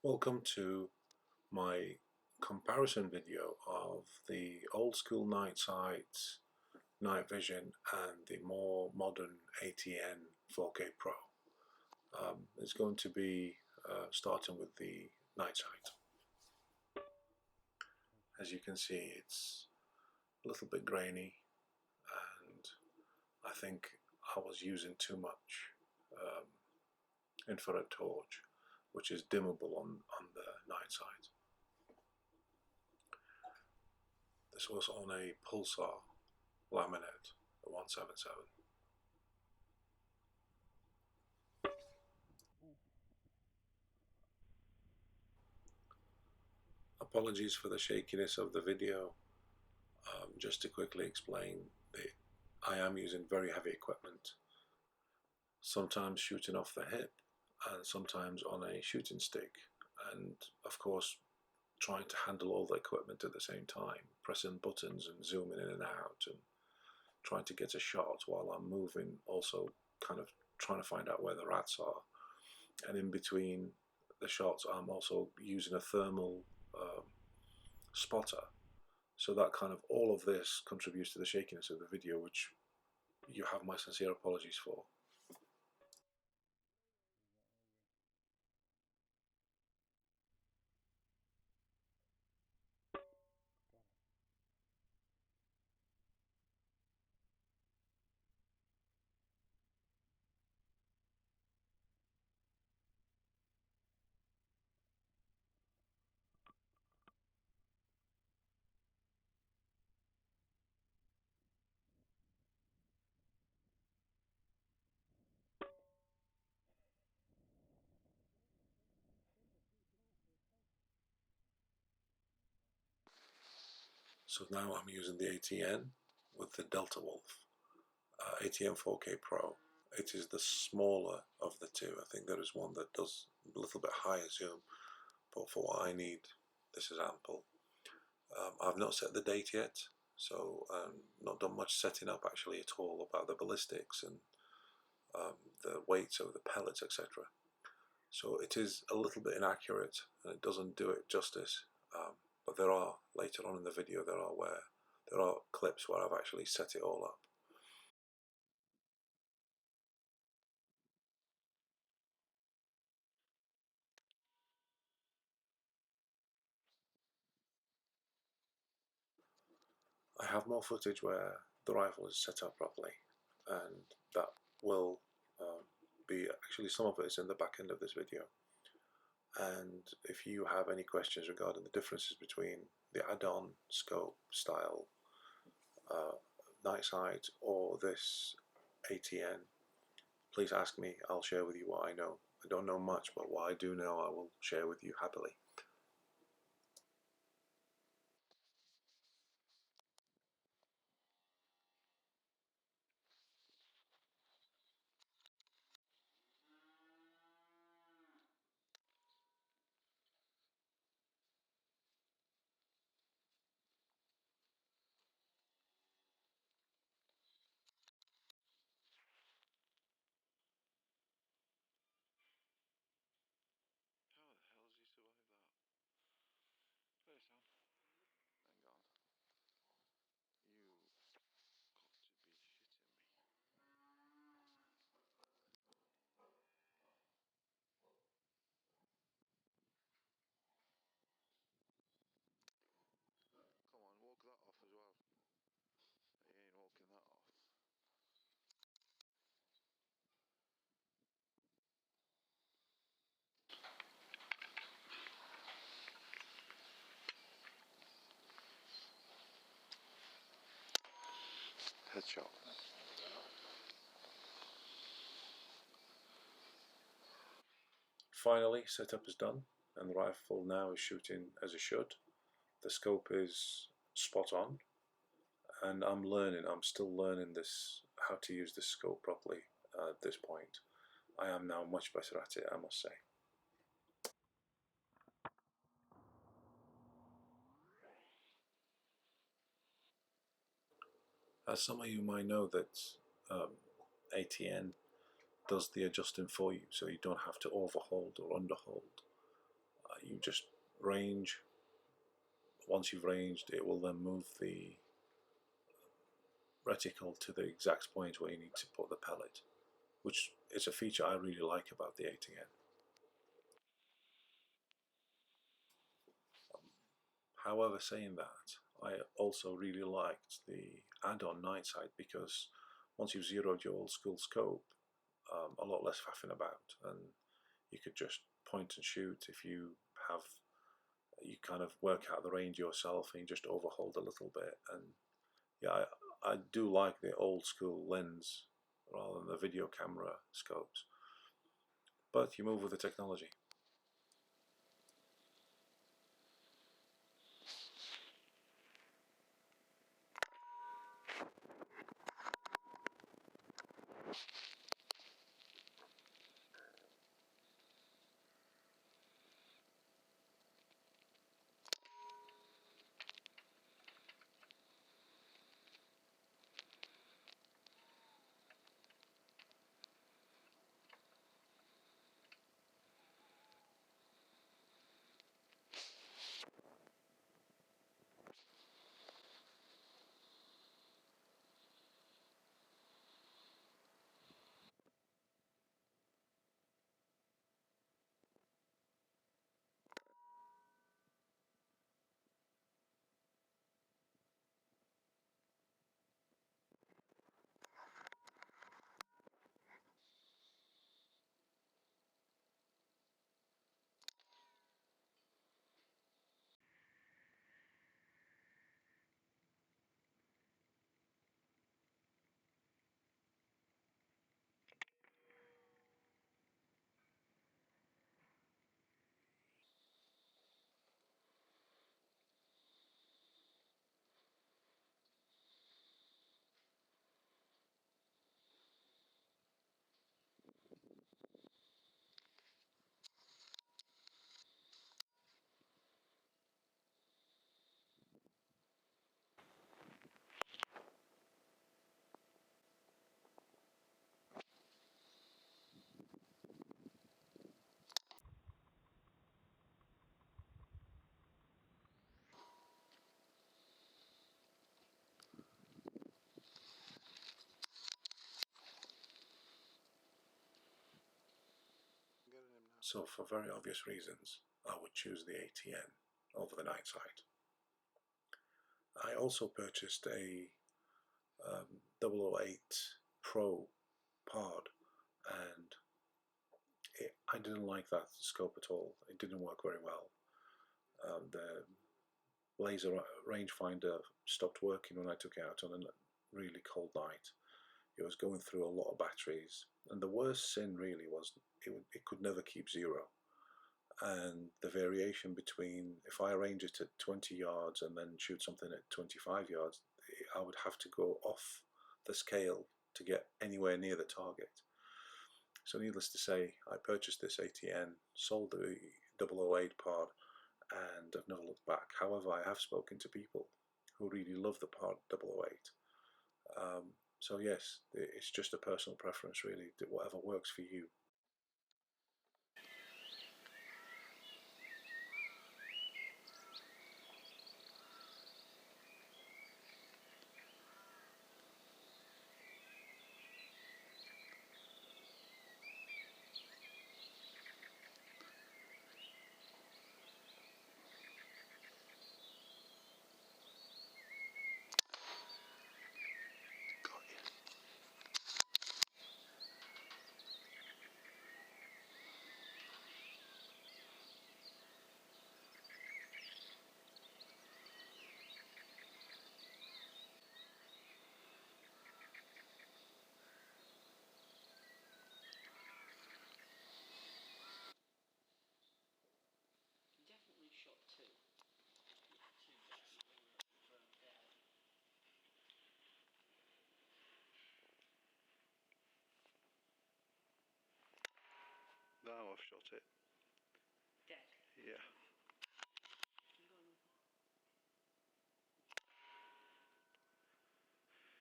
Welcome to my comparison video of the old school Nightsite night vision and the more modern ATN 4K Pro. It's going to be starting with the Nightsite. As you can see, it's a little bit grainy, and I think I was using too much infrared torch, which is dimmable on the Nightsite. This was on a Pulsar laminate, the 177. Apologies for the shakiness of the video. Just to quickly explain, I am using very heavy equipment, sometimes shooting off the hip and sometimes on a shooting stick, and of course trying to handle all the equipment at the same time, pressing buttons and zooming in and out and trying to get a shot while I'm moving, also kind of trying to find out where the rats are. And in between the shots I'm also using a thermal spotter. So that kind of all of this contributes to the shakiness of the video, which you have my sincere apologies for. So now I'm using the ATN with the Delta Wolf ATN 4K Pro. It is the smaller of the two. I think there is one that does a little bit higher zoom, but for what I need, this is ample. I've not set the date yet, so not done much setting up actually at all about the ballistics and the weights of the pellets, etc. So it is a little bit inaccurate and it doesn't do it justice. But there are, later on in the video, there are clips where I've actually set it all up. I have more footage where the rifle is set up properly, and that will be, actually some of it is in the back end of this video. And if you have any questions regarding the differences between the add-on scope style Nightsite or this ATN, please ask me. I'll share with you what I know. I don't know much, but what I do know I will share with you happily. Headshot. Finally, setup is done and the rifle now is shooting as it should. The scope is spot on, and I'm still learning how to use this scope properly at this point. I am now much better at it, I must say. As some of you might know, that ATN does the adjusting for you, so you don't have to overhold or underhold. You just range. Once you've ranged, it will then move the reticle to the exact point where you need to put the pellet, which is a feature I really like about the ATN. However, saying that, I also really liked the add-on Nightsite, because once you've zeroed your old school scope, a lot less faffing about, and you could just point and shoot. If you kind of work out the range yourself and you just overhold a little bit. And yeah, I do like the old school lens rather than the video camera scopes, but you move with the technology. So for very obvious reasons, I would choose the ATN over the Nightsite. I also purchased a 008 Pro pod, and I didn't like that scope at all. It didn't work very well. The laser rangefinder stopped working when I took it out on a really cold night. It was going through a lot of batteries, and the worst sin really was it could never keep zero. And the variation between, if I range it at 20 yards and then shoot something at 25 yards, I would have to go off the scale to get anywhere near the target. So needless to say, I purchased this ATN, sold the 008 pod, and I've never looked back. However, I have spoken to people who really love the pod 008. So yes, it's just a personal preference really, whatever works for you. Definitely shot two. Now I've shot it. Dead. Yeah.